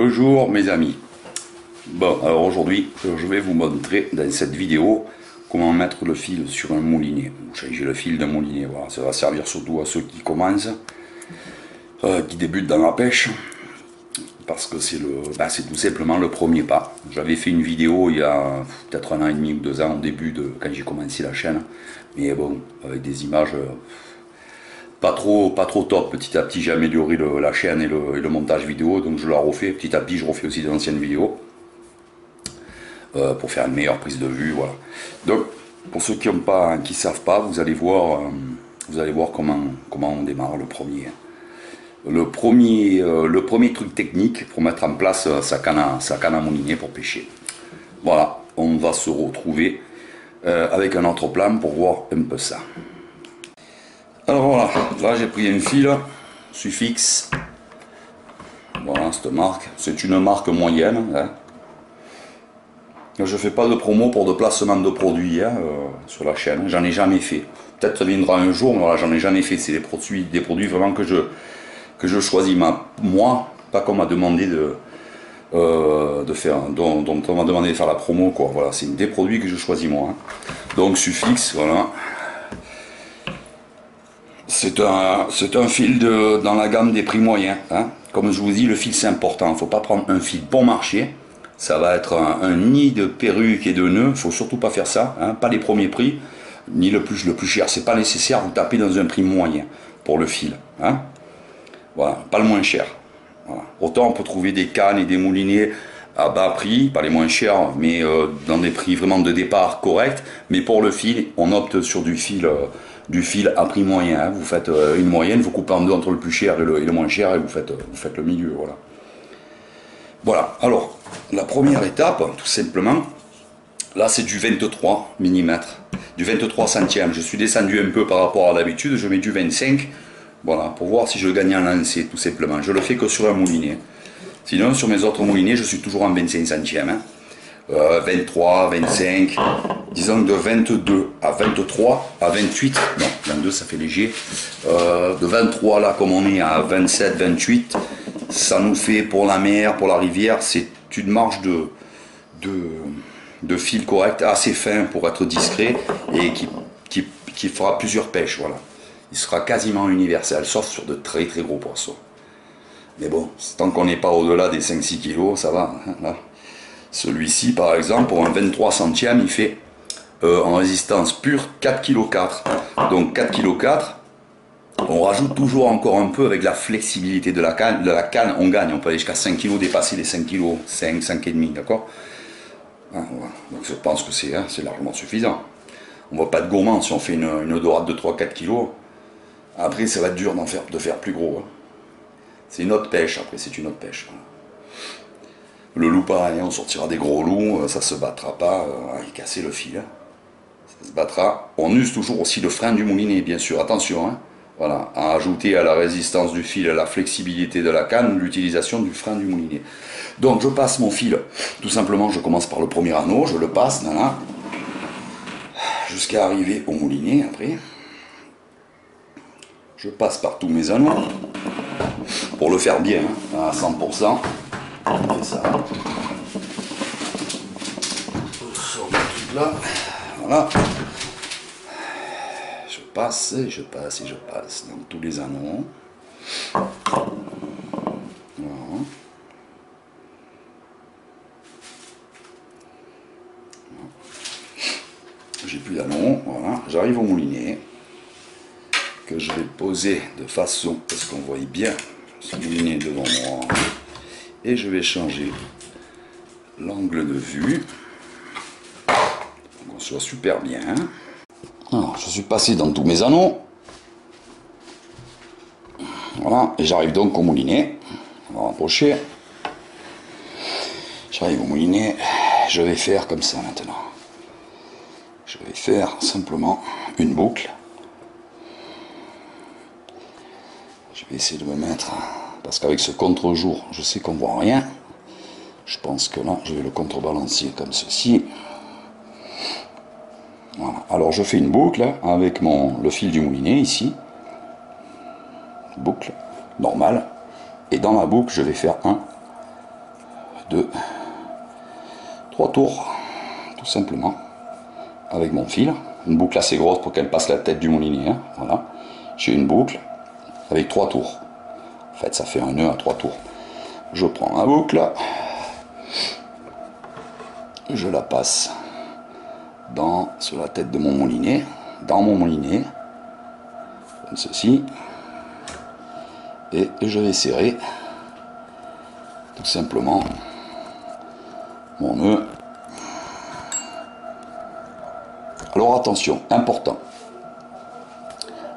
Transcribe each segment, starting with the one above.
Bonjour mes amis. Bon, alors aujourd'hui, je vais vous montrer dans cette vidéo comment mettre le fil sur un moulinet. Changer le fil d'un moulinet, voilà. Ça va servir surtout à ceux qui commencent, qui débutent dans la pêche, parce que c'est tout simplement le premier pas. J'avais fait une vidéo il y a peut-être 1 an et demi ou 2 ans, au début de quand j'ai commencé la chaîne, mais bon, avec des images pas trop top. Petit à petit j'ai amélioré la chaîne et le montage vidéo, donc je la refais. Petit à petit je refais aussi d'anciennes vidéos pour faire une meilleure prise de vue, voilà. Donc pour ceux qui ne savent pas, vous allez voir comment on démarre le premier. Le premier truc technique pour mettre en place sa canne à mouliner pour pêcher. Voilà, on va se retrouver avec un autre plan pour voir un peu ça. Alors voilà, là j'ai pris un fil Sufix. Voilà, cette marque, c'est une marque moyenne. Hein. Je fais pas de promo pour de placement de produits sur la chaîne, j'en ai jamais fait. Peut-être ça viendra un jour, mais voilà, j'en ai jamais fait. C'est des produits vraiment que je choisis moi, pas qu'on m'a demandé de faire, dont on m'a demandé de faire la promo, quoi. Voilà, c'est des produits que je choisis moi. Hein. Donc Sufix, voilà. C'est un fil dans la gamme des prix moyens. Hein. Comme je vous dis, le fil c'est important. Il ne faut pas prendre un fil bon marché. Ça va être un nid de perruques et de nœuds. Il ne faut surtout pas faire ça. Hein. Pas les premiers prix, ni le plus cher. C'est pas nécessaire. Vous tapez dans un prix moyen pour le fil. Hein. Voilà, pas le moins cher. Voilà. Autant on peut trouver des cannes et des moulinets à bas prix, pas les moins chers, mais dans des prix vraiment de départ corrects. Mais pour le fil, on opte sur du fil à prix moyen. Hein. Vous faites une moyenne, vous coupez en deux entre le plus cher et le moins cher et vous faites le milieu. Voilà. Voilà, alors la première étape, tout simplement, là c'est du 23 mm, du 23 centièmes. Je suis descendu un peu par rapport à d'habitude, je mets du 25, voilà, pour voir si je gagne en lancer, tout simplement. Je le fais que sur un moulinet. Sinon, sur mes autres moulinets, je suis toujours en 25 centièmes. Hein. 23, 25, disons de 22 à 23, à 28, non, 22 ça fait léger, de 23 là comme on est à 27, 28, ça nous fait pour la mer, pour la rivière, c'est une marge de fil correct, assez fin pour être discret et qui fera plusieurs pêches, voilà. Il sera quasiment universel, sauf sur de très très gros poissons. Mais bon, tant qu'on n'est pas au-delà des 5-6 kg, ça va, hein, là. Celui-ci, par exemple, pour un 23 centièmes, il fait en résistance pure 4,4 kg. Donc 4,4 kg, on rajoute toujours encore un peu avec la flexibilité de la canne, on gagne. On peut aller jusqu'à 5 kg, dépasser les 5 kg, 5,5 d'accord. Hein, voilà. Donc je pense que c'est largement suffisant. On ne va pas être gourmand si on fait une dorade de 3-4 kg. Après, ça va être dur de faire plus gros. Hein. C'est une autre pêche, après, c'est une autre pêche. Voilà. Le loup, pareil, on sortira des gros loups, ça se battra pas, il casser le fil, hein. Ça se battra. On use toujours aussi le frein du moulinet, bien sûr, attention, hein. Voilà, à ajouter à la résistance du fil, à la flexibilité de la canne, l'utilisation du frein du moulinet. Donc je passe mon fil, tout simplement, je commence par le premier anneau, je le passe, là, jusqu'à arriver au moulinet, après. Je passe par tous mes anneaux, pour le faire bien, hein, à 100%. On fait ça. Je sors le truc là. Voilà. Je passe et je passe et je passe dans tous les anneaux. Voilà. J'ai plus d'anneaux. Voilà. J'arrive au moulinet que je vais poser de façon à ce qu'on voie bien ce moulinet devant moi. Et je vais changer l'angle de vue pour qu'on soit super bien. Alors, je suis passé dans tous mes anneaux. Voilà, et j'arrive donc au moulinet. On va rapprocher. J'arrive au moulinet. Je vais faire comme ça maintenant. Je vais faire simplement une boucle. Je vais essayer de me mettre... Parce qu'avec ce contre-jour, je sais qu'on ne voit rien. Je pense que là, je vais le contrebalancer comme ceci. Voilà. Alors je fais une boucle avec le fil du moulinet ici. Boucle normale. Et dans la boucle, je vais faire un 2, 3 tours, tout simplement, avec mon fil. Une boucle assez grosse pour qu'elle passe la tête du moulinet. Hein. Voilà. J'ai une boucle avec 3 tours. En fait, ça fait un nœud à 3 tours. Je prends ma boucle, je la passe sur la tête de mon moulinet, dans mon moulinet, comme ceci, et je vais serrer tout simplement mon nœud. Alors attention, important,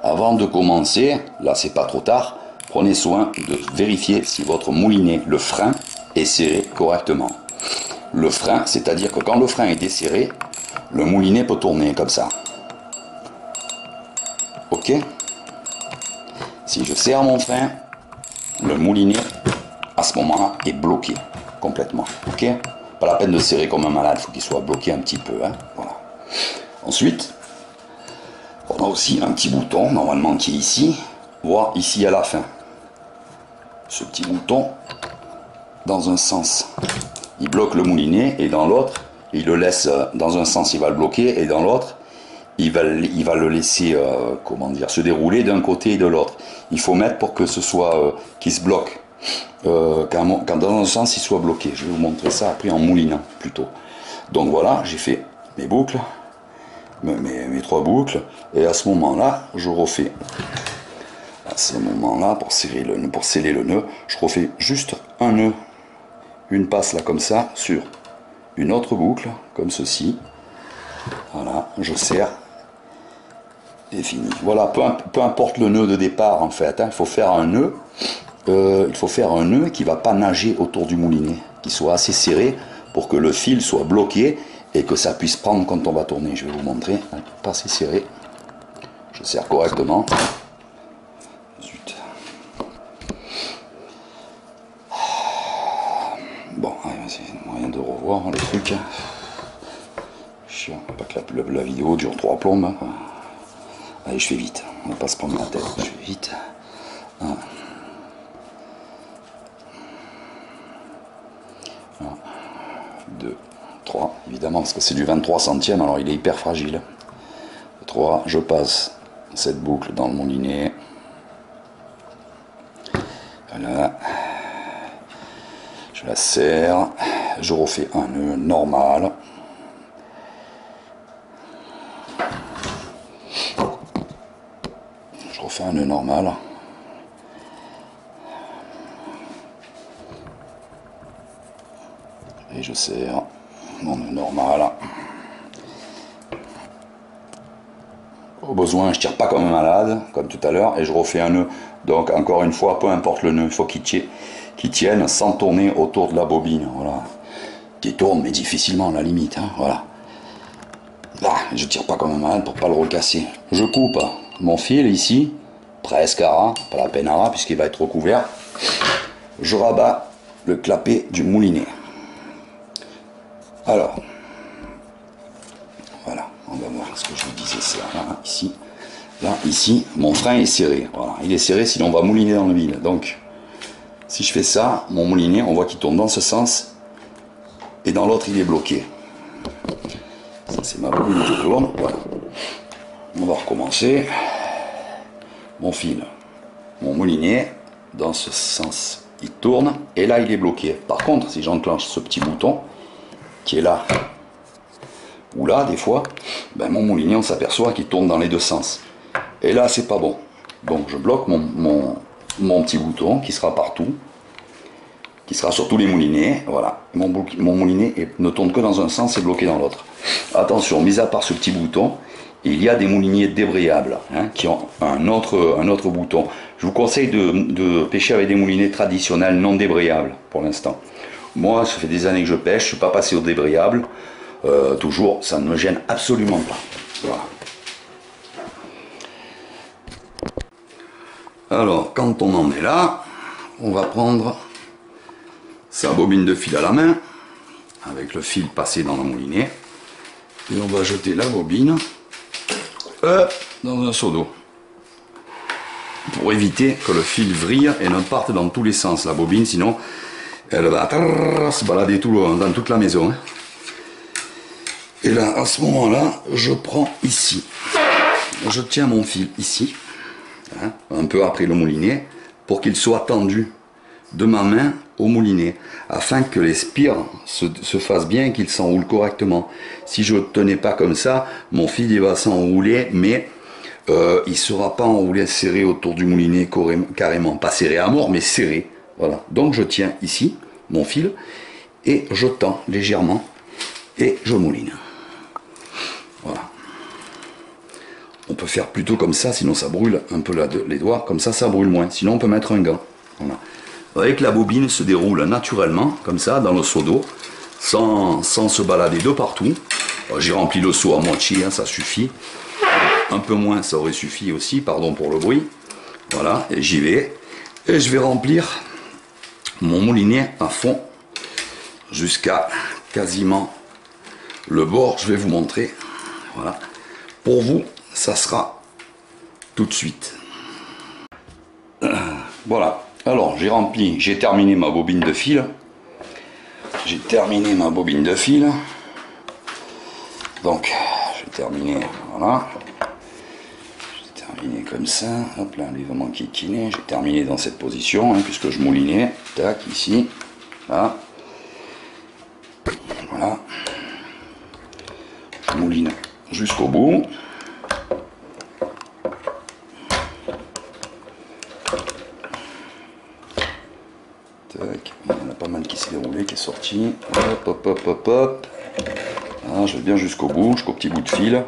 avant de commencer, là c'est pas trop tard, prenez soin de vérifier si votre moulinet, le frein, est serré correctement. Le frein, c'est-à-dire que quand le frein est desserré, le moulinet peut tourner comme ça. Ok? Si je serre mon frein, le moulinet, à ce moment-là, est bloqué complètement. Ok? Pas la peine de serrer comme un malade, il faut qu'il soit bloqué un petit peu. Hein? Voilà. Ensuite, on a aussi un petit bouton, normalement, qui est ici, voire ici à la fin. Ce petit bouton, dans un sens, il bloque le moulinet, et dans l'autre, il le laisse, dans un sens, il va le bloquer, et dans l'autre, il va le laisser, comment dire, se dérouler d'un côté et de l'autre. Il faut mettre pour que ce soit, qu'il se bloque. Quand dans un sens, il soit bloqué. Je vais vous montrer ça après en moulinant, plutôt. Donc voilà, j'ai fait mes boucles, mes 3 boucles, et à ce moment-là, je refais. À ce moment-là, pour sceller le nœud, je refais juste un nœud, une passe là comme ça, sur une autre boucle, comme ceci. Voilà, je serre, et fini. Voilà, peu importe le nœud de départ en fait, hein, il faut faire un nœud. Il faut faire un nœud qui ne va pas nager autour du moulinet, qui soit assez serré pour que le fil soit bloqué et que ça puisse prendre quand on va tourner. Je vais vous montrer, hein, pas assez serré. Je serre correctement. Zut. Bon, c'est moyen de revoir les trucs. Chiant, pas que la vidéo dure 3 plombes. Hein. Allez, je fais vite, on va pas se prendre la tête, je fais vite. 1, 2, 3, évidemment, parce que c'est du 23 centièmes, alors il est hyper fragile. 3, je passe cette boucle dans le moulinet. Voilà. Je la serre, je refais un nœud normal. Je refais un nœud normal. Et je serre mon nœud normal. Au besoin, je tire pas comme un malade, comme tout à l'heure, et je refais un nœud. Donc encore une fois, peu importe le nœud, il faut qu'il tienne sans tourner autour de la bobine. Voilà. Qui tourne, mais difficilement à la limite. Hein, voilà. Là, je tire pas comme un malade pour pas le recasser. Je coupe mon fil ici, presque à ras, pas la peine à ras puisqu'il va être recouvert. Je rabats le clapet du moulinet. Alors, voilà, on va voir ce que je vous disais, c'est là, ici, mon frein est serré, voilà, il est serré sinon on va mouliner dans le vide, donc, si je fais ça, mon moulinet, on voit qu'il tourne dans ce sens, et dans l'autre il est bloqué. Ça c'est ma bobine qui tourne, voilà. On va recommencer, mon fil, mon moulinet, dans ce sens, il tourne, et là il est bloqué. Par contre, si j'enclenche ce petit bouton, qui est là ou là des fois, ben mon moulinet on s'aperçoit qu'il tourne dans les deux sens et là c'est pas bon, donc je bloque mon petit bouton qui sera partout, qui sera sur tous les moulinets. Voilà, mon moulinet ne tourne que dans un sens et bloqué dans l'autre. Attention, mis à part ce petit bouton, il y a des moulinets débrayables hein, qui ont un autre bouton. Je vous conseille de pêcher avec des moulinets traditionnels non débrayables pour l'instant. Moi, ça fait des années que je pêche, je ne suis pas passé au débrayable. Toujours, ça ne me gêne absolument pas. Voilà. Alors, quand on en est là, on va prendre sa bobine de fil à la main, avec le fil passé dans le moulinet, et on va jeter la bobine dans un seau d'eau, pour éviter que le fil vrille et ne parte dans tous les sens, la bobine, sinon Elle va se balader dans toute la maison. Hein. Et là, à ce moment-là, je prends ici. Je tiens mon fil ici, hein, un peu après le moulinet, pour qu'il soit tendu de ma main au moulinet, afin que les spires se fassent bien et qu'il s'enroule correctement. Si je ne tenais pas comme ça, mon fil il va s'enrouler, mais il ne sera pas enroulé serré autour du moulinet carrément. Pas serré à mort, mais serré. Voilà. Donc je tiens ici mon fil et je tends légèrement et je mouline. Voilà. On peut faire plutôt comme ça, sinon ça brûle un peu les doigts. Comme ça brûle moins. Sinon on peut mettre un gant. Voilà. Vous voyez que la bobine se déroule naturellement, comme ça, dans le seau d'eau, sans se balader de partout. J'ai rempli le seau à moitié, hein, ça suffit. Un peu moins, ça aurait suffi aussi, pardon pour le bruit. Voilà, et j'y vais. Et je vais remplir mon moulinet à fond, jusqu'à quasiment le bord. Je vais vous montrer. Voilà. Pour vous, ça sera tout de suite. Voilà. Alors, j'ai terminé ma bobine de fil. Donc, j'ai terminé, voilà. J'ai terminé comme ça. Hop là, l'événement qui est kiné. J'ai terminé dans cette position, hein, puisque je moulinais. Tac, ici. Là. Voilà. Je mouline jusqu'au bout. Tac, il y en a pas mal qui s'est déroulé, qui est sorti. Hop, hop, hop, hop, hop. Voilà, je vais bien jusqu'au bout, jusqu'au petit bout de fil,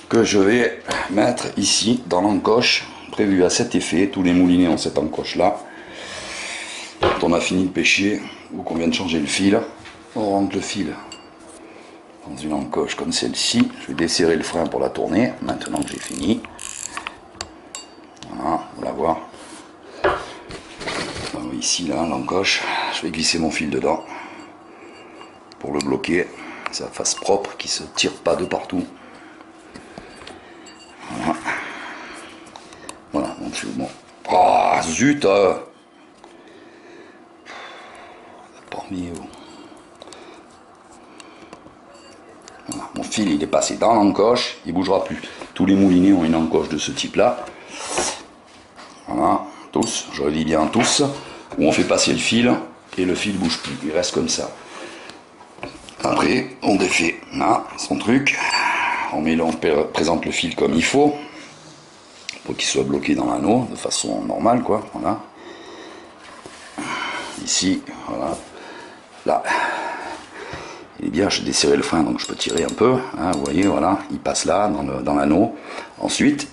que je vais mettre ici, dans l'encoche, prévue à cet effet. Tous les moulinets ont cette encoche-là. Quand on a fini de pêcher, ou qu'on vient de changer le fil, on rentre le fil dans une encoche comme celle-ci. Je vais desserrer le frein pour la tourner, maintenant que j'ai fini. Voilà, on va voir. Ici, là, l'encoche, je vais glisser mon fil dedans pour le bloquer, que ça fasse propre, qu'il ne se tire pas de partout. Voilà. Voilà, donc je bon. Ah, zut! Voilà, mon fil, il est passé dans l'encoche, il ne bougera plus. Tous les moulinets ont une encoche de ce type-là. Voilà, tous, je le dis bien tous. Où on fait passer le fil et le fil bouge plus, il reste comme ça. Après, on défait là, son truc, on présente le fil comme il faut pour qu'il soit bloqué dans l'anneau de façon normale, quoi. Voilà. Ici, voilà. Là, il est bien, j'ai desserré le frein donc je peux tirer un peu. Hein, vous voyez, voilà, il passe là dans l'anneau. Ensuite,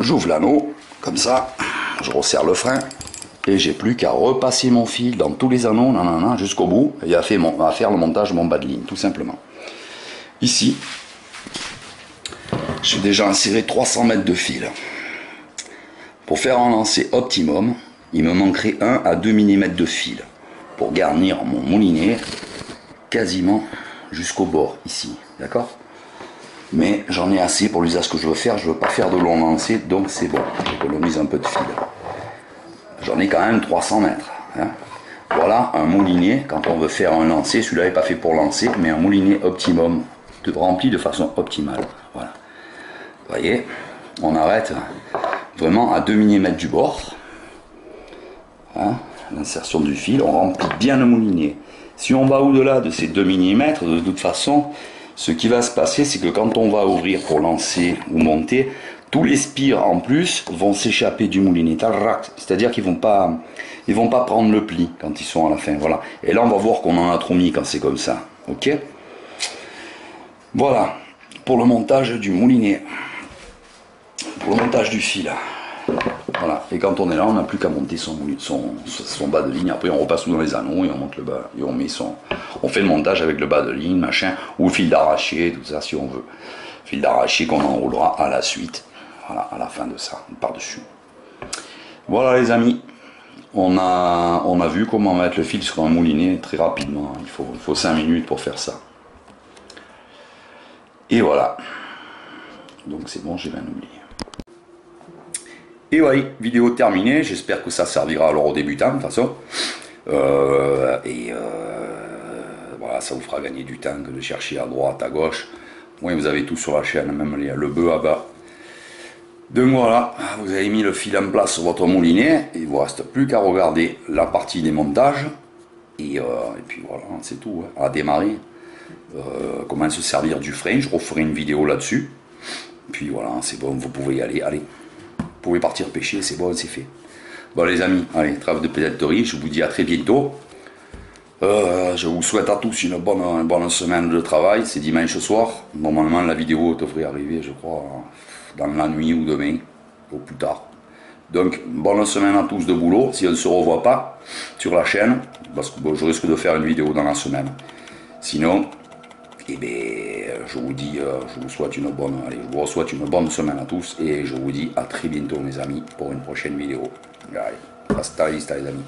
j'ouvre l'anneau comme ça, je resserre le frein. Et j'ai plus qu'à repasser mon fil dans tous les anneaux, jusqu'au bout, et à faire le montage de mon bas de ligne, tout simplement. Ici, j'ai déjà inséré 300 mètres de fil. Pour faire un lancer optimum, il me manquerait 1 à 2 mm de fil pour garnir mon moulinet quasiment jusqu'au bord, ici, d'accord? Mais j'en ai assez pour l'usage que je veux faire, je ne veux pas faire de long lancer, donc c'est bon, j'économise un peu de fil. J'en ai quand même 300 mètres. Hein. Voilà un moulinet, quand on veut faire un lancer, celui-là n'est pas fait pour lancer, mais un moulinet optimum, rempli de façon optimale. Voilà. Vous voyez, on arrête vraiment à 2 mm du bord. Hein, l'insertion du fil, on remplit bien le moulinet. Si on va au-delà de ces 2 mm, de toute façon, ce qui va se passer, c'est que quand on va ouvrir pour lancer ou monter, tous les spires en plus vont s'échapper du moulinet, c'est-à-dire qu'ils vont pas prendre le pli quand ils sont à la fin, voilà. Et là on va voir qu'on en a trop mis quand c'est comme ça, ok. Voilà, pour le montage du moulinet, pour le montage du fil, voilà. Et quand on est là, on n'a plus qu'à monter son bas de ligne, après on repasse dans les anneaux et on monte le bas, et on fait le montage avec le bas de ligne, machin, ou le fil d'arraché, tout ça si on veut. Fil d'arraché qu'on enroulera à la suite. Voilà, à la fin de ça, par-dessus. Voilà les amis, on a vu comment mettre le fil sur un moulinet très rapidement. Il faut 5 minutes pour faire ça. Et voilà. Donc c'est bon, j'ai rien oublié. Et voilà, vidéo terminée. J'espère que ça servira alors aux débutants de toute façon. Voilà, ça vous fera gagner du temps que de chercher à droite, à gauche. Oui, vous avez tout sur la chaîne, même le bœuf à bas. Donc voilà, vous avez mis le fil en place sur votre moulinet, il ne vous reste plus qu'à regarder la partie des montages, et puis voilà, c'est tout, hein, à démarrer. Comment se servir du frein, je referai une vidéo là-dessus. Puis voilà, c'est bon, vous pouvez y aller, allez, vous pouvez partir pêcher, c'est bon, c'est fait. Bon les amis, allez, trêve de plaisanterie, je vous dis à très bientôt. Je vous souhaite à tous une bonne semaine de travail, c'est dimanche soir. Normalement la vidéo devrait arriver, je crois, dans la nuit ou demain, au plus tard. Donc, bonne semaine à tous de boulot, si on ne se revoit pas sur la chaîne, parce que bon, je risque de faire une vidéo dans la semaine. Sinon, eh bien, je vous souhaite une bonne semaine à tous, et je vous dis à très bientôt mes amis, pour une prochaine vidéo. Allez, hasta la vista les amis.